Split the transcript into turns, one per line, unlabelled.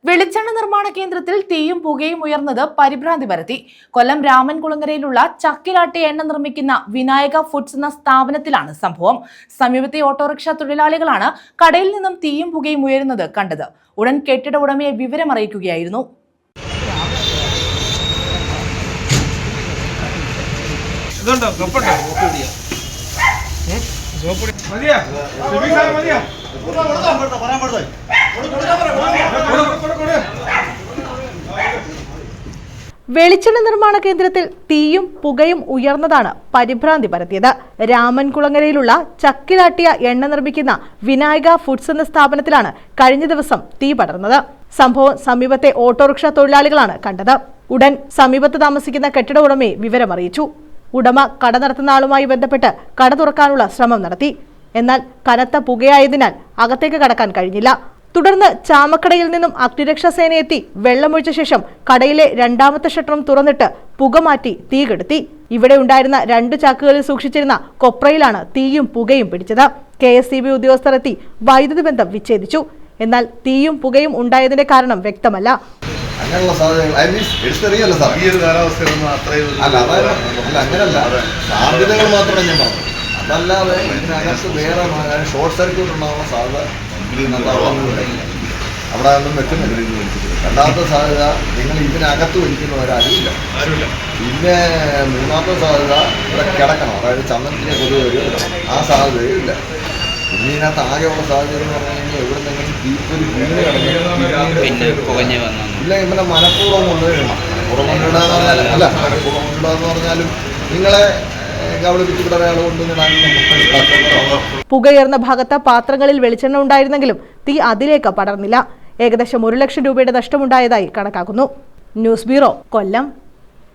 വെളിച്ചെണ്ണ നിർമ്മാണ കേന്ദ്രത്തിൽ തീയും പുകയും ഉയർന്നത് പരിഭ്രാന്തി പരത്തി. കൊല്ലം രാമൻകുളങ്ങരയിലുള്ള ചക്കിലാട്ടി എണ്ണ നിർമ്മിക്കുന്ന വിനായക ഫുഡ്സ് എന്ന സ്ഥാപനത്തിലാണ് സംഭവം. സമീപത്തെ ഓട്ടോറിക്ഷ തൊഴിലാളികളാണ് കടയിൽ നിന്നും തീയും പുകയും ഉയരുന്നത് കണ്ടത്. ഉടൻ കെട്ടിട ഉടമയെ വിവരമറിയിക്കുകയായിരുന്നു. വെളിച്ചെണ്ണ നിർമ്മാണ കേന്ദ്രത്തിൽ തീയും പുകയും ഉയർന്നതാണ് പരിഭ്രാന്തി പരത്തിയത്. രാമൻകുളങ്ങരയിലുള്ള ചക്കിലാട്ടിയ എണ്ണ നിർമ്മിക്കുന്ന വിനായക ഫുഡ്സ് എന്ന സ്ഥാപനത്തിലാണ് കഴിഞ്ഞ ദിവസം തീ പടർന്നത്. സംഭവം സമീപത്തെ ഓട്ടോറിക്ഷ തൊഴിലാളികളാണ് കണ്ടത്. ഉടൻ സമീപത്ത് താമസിക്കുന്ന കെട്ടിട ഉടമയെ വിവരമറിയിച്ചു. ഉടമ കട നടത്തുന്ന ആളുമായി ബന്ധപ്പെട്ട് കട തുറക്കാനുള്ള ശ്രമം നടത്തി. എന്നാൽ കനത്ത പുകയായതിനാൽ അകത്തേക്ക് കടക്കാൻ കഴിഞ്ഞില്ല. തുടർന്ന് ചാമക്കടയിൽ നിന്നും അഗ്നിരക്ഷാസേന എത്തി വെള്ളമൊഴിച്ച ശേഷം കടയിലെ രണ്ടാമത്തെ ഷട്ടറും തുറന്നിട്ട് പുക മാറ്റി തീ കെടുത്തി. ഇവിടെ ഉണ്ടായിരുന്ന 2 ചാക്കുകളിൽ സൂക്ഷിച്ചിരുന്ന കൊപ്രയിലാണ് തീയും പുകയും പിടിച്ചത്. KSEB ഉദ്യോഗസ്ഥർ എത്തി വൈദ്യുതി ബന്ധം വിച്ഛേദിച്ചു. എന്നാൽ തീയും പുകയും ഉണ്ടായതിന്റെ കാരണം വ്യക്തമല്ല.
അങ്ങനെയുള്ള സാധ്യതകൾ മാത്രമേ ഞാൻ പറഞ്ഞു. അതല്ലാതെ ഇതിനകത്ത് വേറെ ഷോർട്ട് സർക്യൂട്ട് ഉണ്ടാകുന്ന സാധ്യത അവിടെ ഒന്നും വെക്കുന്നില്ല. രണ്ടാമത്തെ സാധ്യത നിങ്ങൾ ഇതിനകത്ത് വലിക്കുന്നവരാരുമില്ല. പിന്നെ മൂന്നാമത്തെ സാധ്യത ഇവിടെ കിടക്കണം, അതായത് ചന്ദനത്തിനെ കൊതുക് വരും, ആ സാധ്യതയും ഇല്ല. പിന്നെ ഇതിനകത്ത് ആകെയുള്ള സാധ്യത എന്ന് പറഞ്ഞു കഴിഞ്ഞാൽ എവിടെ നിന്നെങ്കിലും തീപ്പൊരി വീണ് കിടന്നു ഇല്ല. ഇവനെ മനഃപൂർവ്വം കൊണ്ടുവരണം. മനഃപൂർവ്വം കൊണ്ടിടാന്ന് അല്ല, മനഃപൂർവ്വം കൊണ്ടിടാന്ന് പറഞ്ഞാലും നിങ്ങളെ
പുകയുയർന്ന ഭാഗത്ത് പാത്രങ്ങളിൽ വെളിച്ചെണ്ണ ഉണ്ടായിരുന്നെങ്കിലും തീ അതിലേക്ക് പടർന്നില്ല. ഏകദേശം 1 ലക്ഷം രൂപയുടെ നഷ്ടമുണ്ടായതായി കണക്കാക്കുന്നു. ന്യൂസ് ബ്യൂറോ, കൊല്ലം.